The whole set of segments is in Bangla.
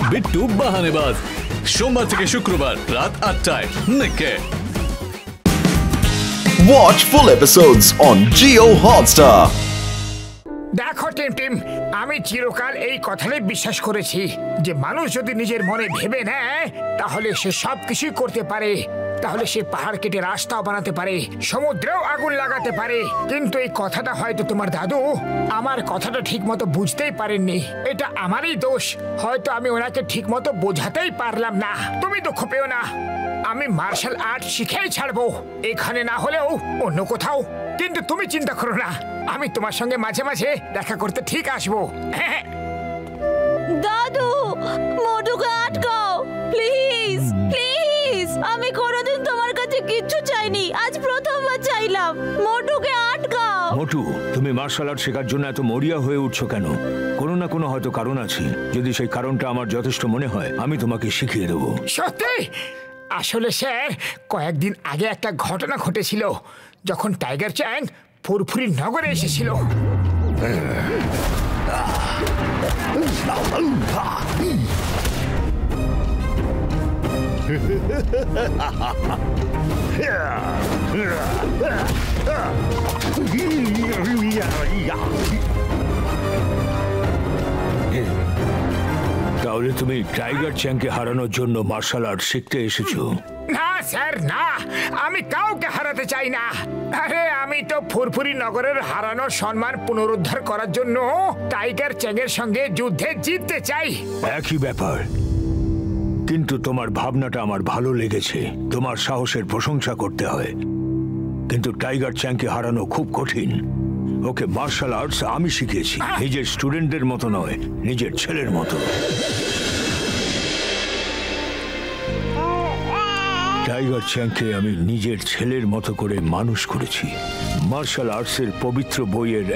বিট্টু বাহানেবাজ, সোমবার থেকে শুক্রবার রাত 8টায় নিকে। Watch full episodes on Jio Hotstar. দেখো টিম, আমি চিরকাল এই কথাটাই বিশ্বাস করেছি যে মানুষ যদি নিজের মনে ভেবে নেয় তাহলে সে সবকিছুই করতে পারে। তাহলে সে পাহাড় কেটে রাস্তাও বানাতে পারে, সমুদ্রেও আগুন লাগাতে পারে। কিন্তু এই কথাটা হয়তো তোমার দাদু আমার কথাটা ঠিক মতো বুঝতেই পারেননি। এটা আমারই দোষ, হয়তো আমি ওনাকে ঠিক মতো বোঝাতেই পারলাম না। তুমি দুঃখ পেও না, আমি মার্শাল আর্ট শিখেই ছাড়বো, এখানে না হলেও অন্য কোথাও। কিন্তু তুমি চিন্তা করো না, আমি তোমার সঙ্গে মাঝে মাঝে দেখা করতে ঠিক আসবো। দাদু, মোটুকে আটকাও প্লিজ প্লিজ। আমি কোনোদিন তোমার কাছে কিচ্ছু চাইনি, আজ প্রথমবার চাইলাম। মোটুকে আটকাও। মোটু, তুমি মার্শাল আর্ট শেখার জন্য এত মরিয়া হয়ে উঠছো কেন? কোনো না কোনো হয়তো কারণ আছে। যদি সেই কারণটা আমার যথেষ্ট মনে হয় আমি তোমাকে শিখিয়ে দেবো। সত্যি? আসলে স্যার, কয়েকদিন আগে একটা ঘটনা ঘটেছিল যখন টাইগার চ্যাং ফুরফুরি নগরে এসেছিল। তাহলে তুমি টাইগার চ্যাংকে হারানোর জন্য মার্শাল আর্ট শিখতে এসেছো? না স্যার, না, আমি কাউকে হারাতে চাই না। আরে আমি তো ফুরফুরি নগরের হারানো সম্মান পুনরুদ্ধার করার জন্য টাইগার চ্যাংয়ের সঙ্গে যুদ্ধে জিততে চাই। একই ব্যাপার, কিন্তু তোমার ভাবনাটা আমার ভালো লেগেছে। তোমার সাহসের প্রশংসা করতে হয়, কিন্তু টাইগার চ্যাংকে হারানো খুব কঠিন। ওকে মার্শাল আর্টস আমি শিখিয়েছি, নিজের স্টুডেন্টদের মতো নয়, নিজের ছেলের মতো। টাইগার চ্যাংকে আমি নিজের ছেলের মতো করে মানুষ করেছি। মার্শাল আর্টসের পবিত্র বইয়ের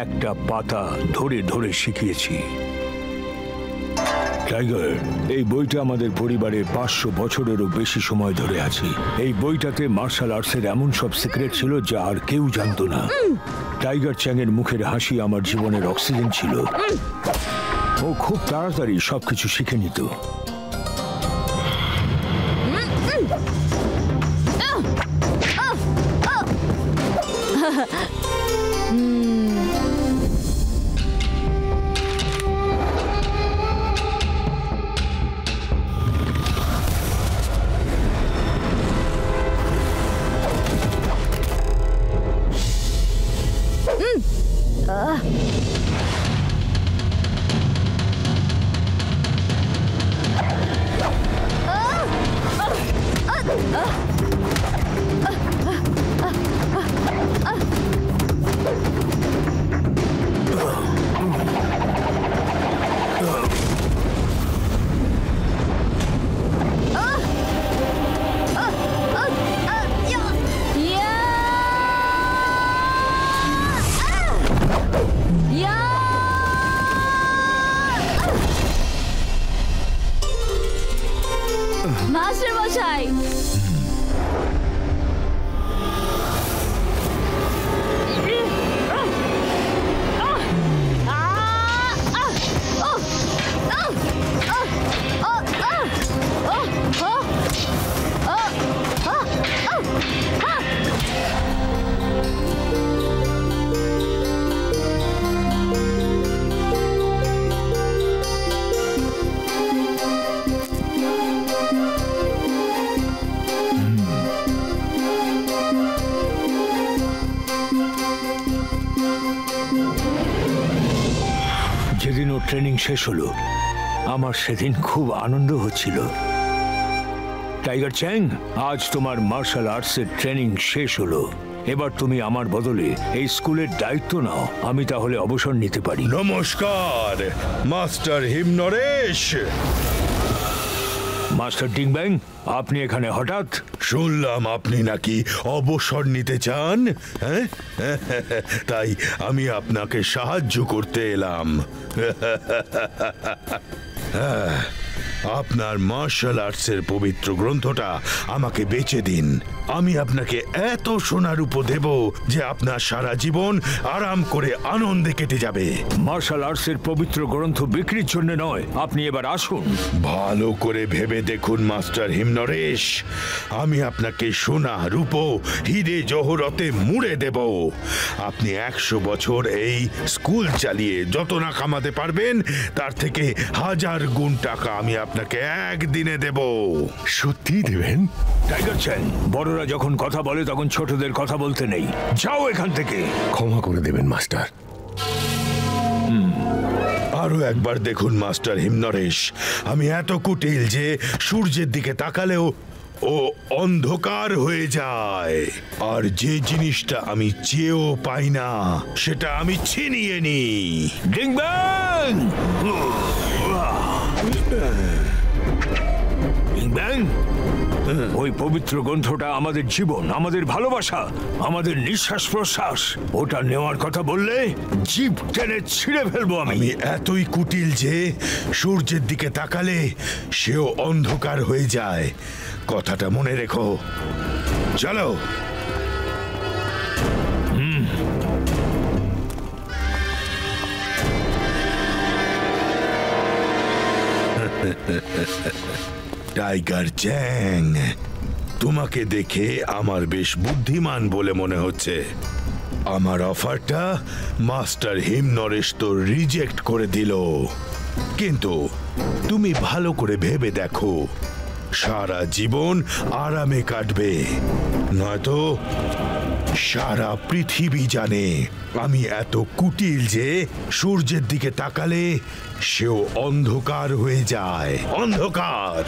একটা পাতা ধরে ধরে শিখিয়েছি। টাইগার, এই বইটা আমাদের পরিবারের 500 বছরেরও বেশি সময় ধরে আছে। এই বইটাতে মার্শাল আর্টসের এমন সব সিক্রেট ছিল যা আর কেউ জানতো না। টাইগার চ্যাংয়ের মুখের হাসি আমার জীবনের অক্সিজেন ছিল। ও খুব তাড়াতাড়ি সবকিছু শিখে নিত। মাস্টার মশাই, যেদিন ওর ট্রেনিং শেষ হলো আমার সেদিন খুব আনন্দ হচ্ছিল। টাইগার চ্যাং, আজ তোমার মার্শাল আর্টসের ট্রেনিং শেষ হলো। এবার তুমি আমার বদলে এই স্কুলের দায়িত্ব নাও। আমি তাহলে অবসর নিতে পারি। নমস্কার মাস্টার হিমনরেশ। মাস্টার ডিংব্যাং, আপনি এখানে হঠাৎ? শুনলাম আপনি নাকি অবসর নিতে চান, হ্যাঁ? তাই আমি আপনাকে সাহায্য করতে এলাম। আপনার মার্শাল আর্টসের পবিত্র গ্রন্থটা আমাকে বেচে দিন। আমি আপনাকে এত সোনার রূপ দেব যে আপনার সারা জীবন আরাম করে আনন্দে কেটে যাবে। মার্শাল আর্টসের পবিত্র গ্রন্থ বিক্রির জন্য নয়, আপনি এবার আসুন। ভালো করে ভেবে দেখুন মাস্টার হিমনরেশ, আমি আপনাকে সোনা রূপ হিরে জহরতে মুড়ে দেব। আপনি 100 বছর এই স্কুল চালিয়ে যত না কামাতে পারবেন তার থেকে 1000 গুণ টাকা আমি আপনাকে একদিনে দেব। সত্যি দেবেন? টাইগার চ্যাং, বড়রা যখন কথা বলে তখন ছোটদের কথা বলতে নেই। যাও এখান থেকে। ক্ষমা করে দেবেন মাস্টার। আরো একবার দেখুন মাস্টার হিমনরেশ, আমি এত কুটিল যে সূর্যের দিকে তাকালেও ও অন্ধকার হয়ে যায়। আর যে জিনিসটা আমি চেয়েও পাই না সেটা আমি ছিনিয়ে নিই। ডিং ব্যাং! ডিং ব্যাং! ওই পবিত্র গ্রন্থটা আমাদের জীবন, আমাদের ভালোবাসা, আমাদের নিঃশ্বাস প্রশ্বাস। ওটা নেওয়ার কথা বললে জিভ টেনে ছিঁড়ে ফেলবো আমি। আমি এতই কুটিল যে সূর্যের দিকে তাকালে সেও অন্ধকার হয়ে যায়। কথাটা মনে রেখো। চলো। টাইগার চ্যাং, তোমাকে দেখে আমার বেশ বুদ্ধিমান বলে মনে হচ্ছে। আমার অফারটা মাস্টার হিমনরেশ তো রিজেক্ট করে দিল, কিন্তু তুমি ভালো করে ভেবে দেখো, সারা জীবন আরামে কাটবে, নয়তো সারা পৃথিবী জানে আমি এত কুটিল যে সূর্যের দিকে তাকালে সেও অন্ধকার হয়ে যায়। অন্ধকার।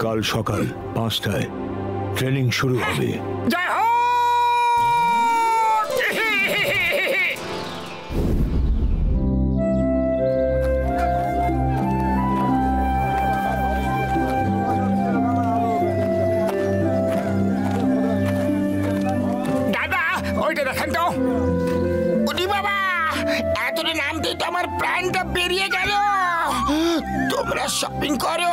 কাল সকাল 5টায় ট্রেনিং শুরু হবে। জয় হো! দাদা, ওইটা দেখেন তো। ওরে বাবা, ভেতরে নামতেই তো আমার প্রাণটা বেরিয়ে গেল। তোমরা শপিং করো,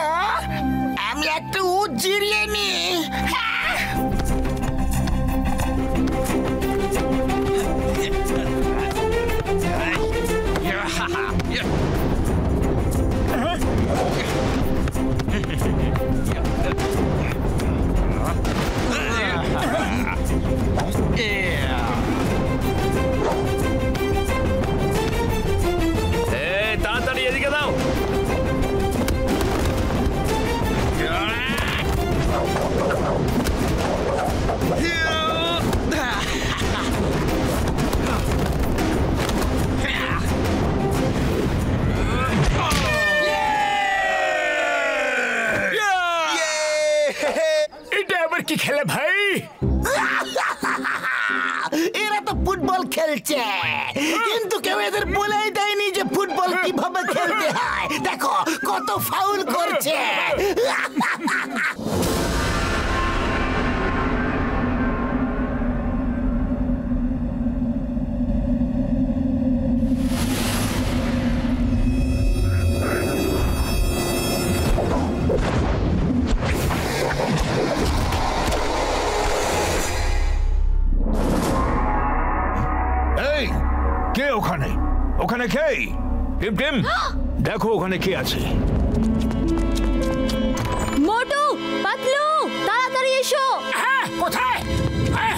আমি একটু জিরিয়ে নি। তাড়াতাড়ি এদিকে দাও। এটা আবার কি খেলে ভাই? এরা তো ফুটবল খেলছে, কিন্তু কেউ এদের বলেই দেয়নি যে ফুটবল কিভাবে খেলতে হয়। দেখো কত ফাউল করছে। এই কে ওখানে? ওখানে কে? টিম টিম, দেখো ওখানে কে আছে। মোটু, পাতলু, তাড়াতাড়ি এসো। হ্যাঁ, কোথায়? হ্যাঁ।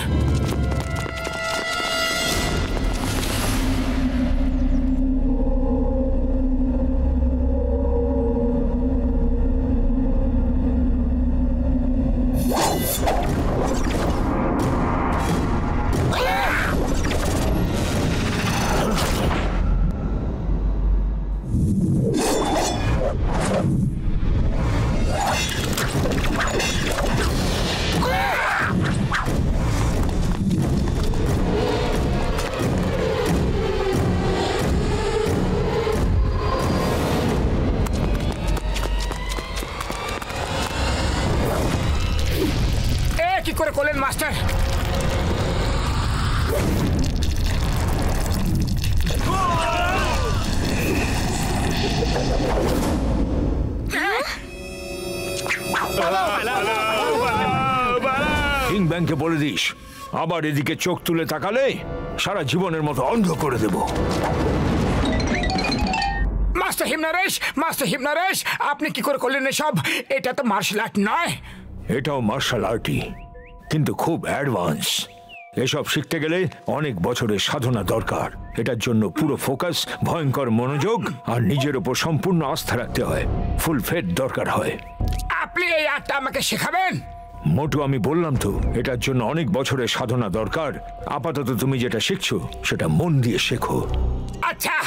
কি করে করলেন মাস্টার? কিং ব্যাংকে বলে দিস, আবার এদিকে চোখ তুলে তাকালে সারা জীবনের মতো অন্ধ করে দেব। মাস্টার হিমনারেশ, মাস্টার হিমনারেশ, আপনি কি করে করলেন এসব? এটা তো মার্শাল আর্ট নয়। এটাও মার্শাল আর্টই, কিন্তু খুব অ্যাডভান্স। এসব শিখতে গেলে অনেক বছরের সাধনা দরকার। এটার জন্য পুরো ফোকাস, ভয়ঙ্কর মনোযোগ আর নিজের উপর সম্পূর্ণ আস্থা রাখতে হয়। ফুল ফেথ দরকার হয়। আপনি এই আর্টটা আমাকে শেখাবেন? মোটু, আমি বললাম তো এটার জন্য অনেক বছরের সাধনা দরকার। আপাতত তুমি যেটা শিখছো সেটা মন দিয়ে শেখো। আচ্ছা।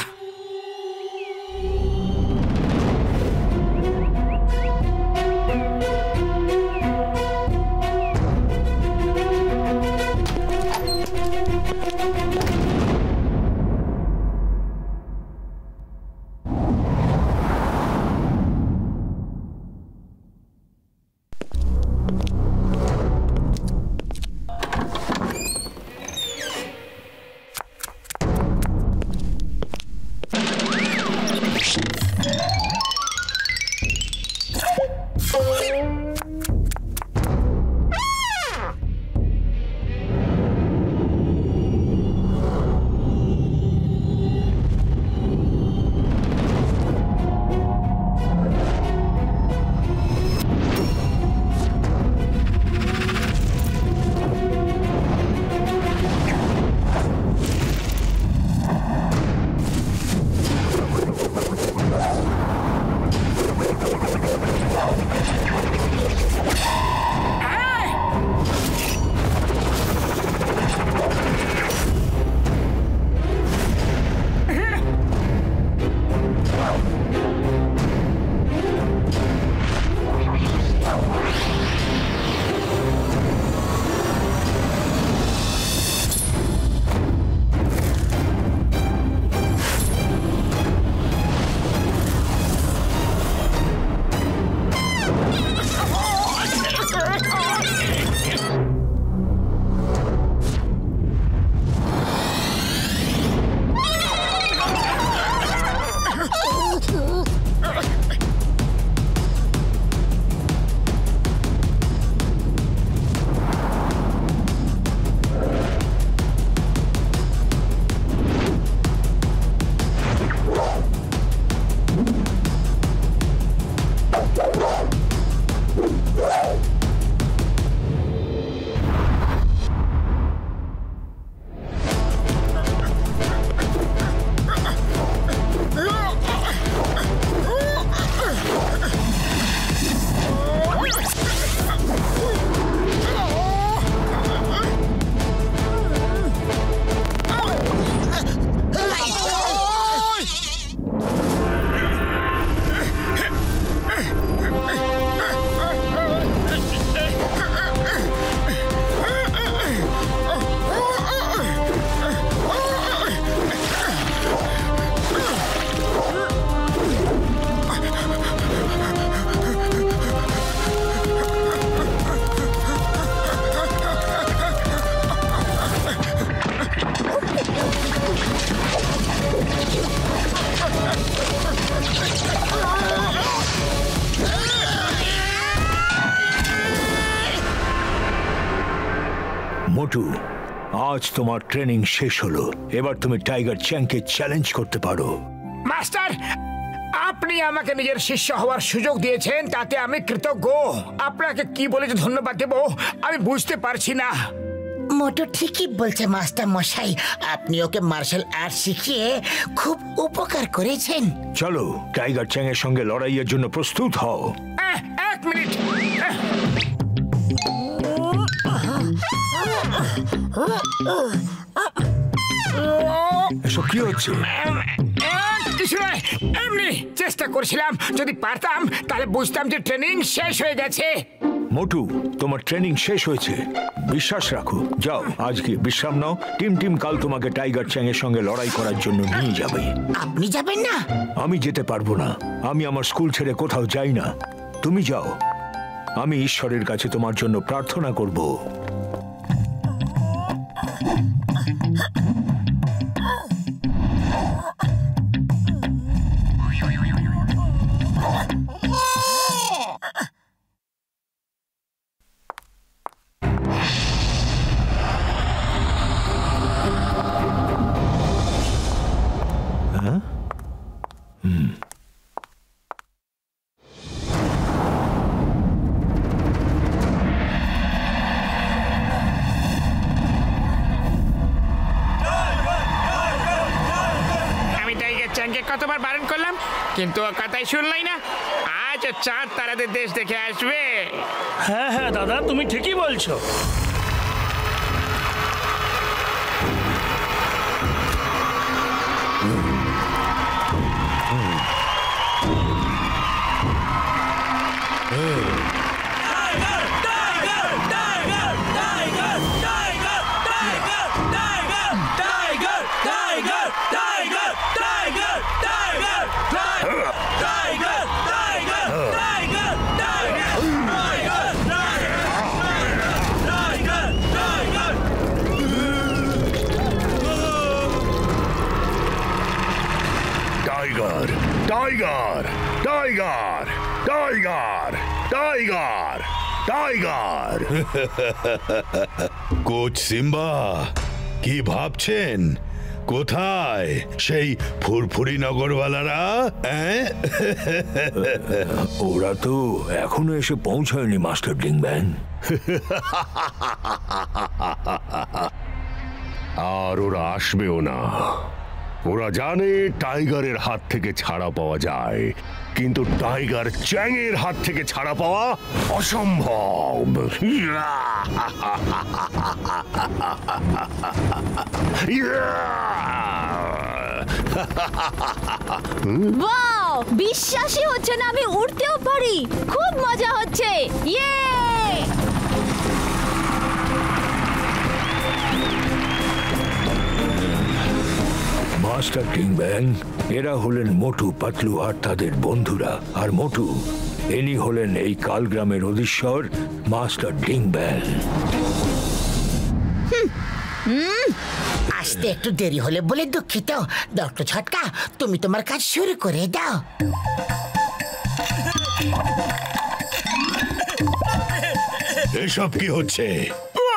মোটু, আজ তোমার ট্রেনিং শেষ হলো। এবার তুমি টাইগার চ্যাংকে চ্যালেঞ্জ করতে পারো। মাস্টার, আপনি আমাকে নিজের শিষ্য হওয়ার সুযোগ দিয়েছেন, তাতে আমি কৃতজ্ঞ। আপনাকে কি বলে যে ধন্যবাদ দেব আমি বুঝতে পারছি না। মোটু ঠিকই বলছে মাস্টার মশাই, আপনি ওকে মার্শাল আর্ট শিখিয়ে খুব উপকার করেছেন। চলো, টাইগার চ্যাং এর সঙ্গে লড়াইয়ের জন্য প্রস্তুত হও। এক মিনিট। এসব কি হচ্ছে? কিছু নয়, এমনি চেষ্টা করছিলাম। যদি পারতাম তাহলে বুঝতাম যে ট্রেনিং শেষ হয়ে গেছে। মোটু, তোমার ট্রেনিং শেষ হয়েছে, বিশ্বাস রাখো। যাও, আজকে বিশ্রাম নাও। টিম কাল তোমাকে টাইগার চ্যাং এর সঙ্গে লড়াই করার জন্য নিয়ে যাবে। আপনি যাবেন না? আমি যেতে পারবো না। আমি আমার স্কুল ছেড়ে কোথাও যাই না। তুমি যাও, আমি ঈশ্বরের কাছে তোমার জন্য প্রার্থনা করব। কতবার বারণ করলাম, কিন্তু ও কথাই শুনলাই না। আজ ও চাঁদ তারাদের দেশ দেখে আসবে। হ্যাঁ হ্যাঁ দাদা, তুমি ঠিকই বলছো। Tiger, tiger, tiger, tiger, tiger. Coach Simba, কি ভাবছেন? কোথায় সেই ফুরফুরি নগরওয়ালারা? ওরা তো এখনো এসে পৌঁছায়নি মাস্টার ডিং ব্যাং। আর ওরা আসবেও না। ওরা জানে টাইগারের হাত থেকে ছাড়া পাওয়া যায়, কিন্তু টাইগার চ্যাং এর হাত থেকে ছাড়া পাওয়া অসম্ভব। ওয়াও, বিশ্বাসই হচ্ছে না আমি উড়তেও পারি। খুব মজা হচ্ছে। ইয়ে! মাস্টার ডিং ব্যাং, এরা হলেন মোটু, পাতলু আর তাদের বন্ধুরা। আর মোটু, ইনি হলেন এই কালগ্রামের অধীশ্বর মাস্টার ডিং ব্যাং। আসতে একটু দেরি হলে বলে দুঃখিত। ডক্টর ছটকা, তুমি তোমার কাজ শুরু করে দাও। এসব কি হচ্ছে?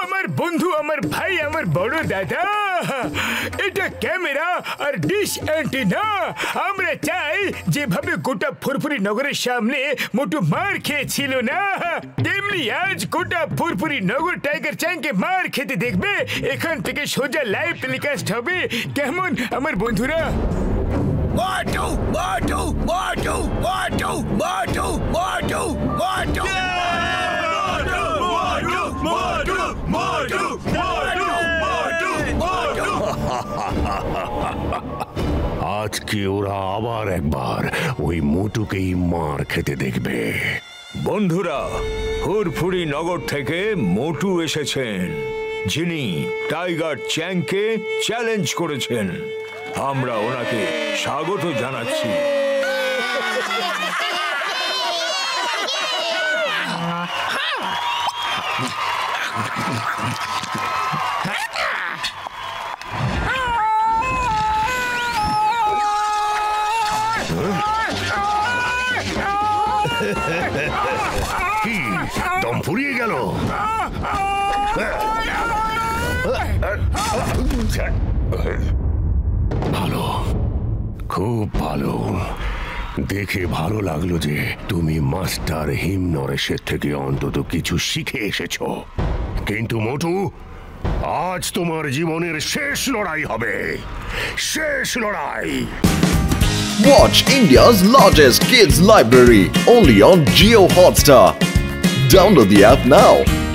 আমার বন্ধু, আমার ভাই, আমার বড় দাদা, এটা ক্যামেরা আর ডিশ অ্যান্টেনা। আমরা চাই যেভাবে গোটা ফুরফুরি নগরের সামনে মোটু মার খেয়েছিল না, তেমনি আজ গোটা ফুরফুরি নগর টাইগার চ্যাংকে মার খেতে দেখবে। এখান থেকে সোজা লাইভ টেলিকাস্ট হবে। কেমন আমার বন্ধুরা? মোটু, মোটু, মোটু, মোটু, মোটু, মোটু, মোটু। আজকে ওরা আবার একবার ওই মোটুকেই মার খেতে দেখবে। বন্ধুরা, ফুরফুরি নগর থেকে মোটু এসেছেন, যিনি টাইগার চ্যাংকে চ্যালেঞ্জ করেছেন। আমরা ওনাকে স্বাগত জানাচ্ছি। কি দম ফুরিয়ে গেল? ভালো, খুব ভালো। দেখে ভালো লাগলো যে তুমি মাস্টার হিমনরেশের থেকে অন্তত কিছু শিখে এসেছো। কিন্তু মোটু, আজ তোমার জীবনের শেষ লড়াই হবে, শেষ লড়াই। Watch India's largest kids library only on Jio Hotstar. Download the app now.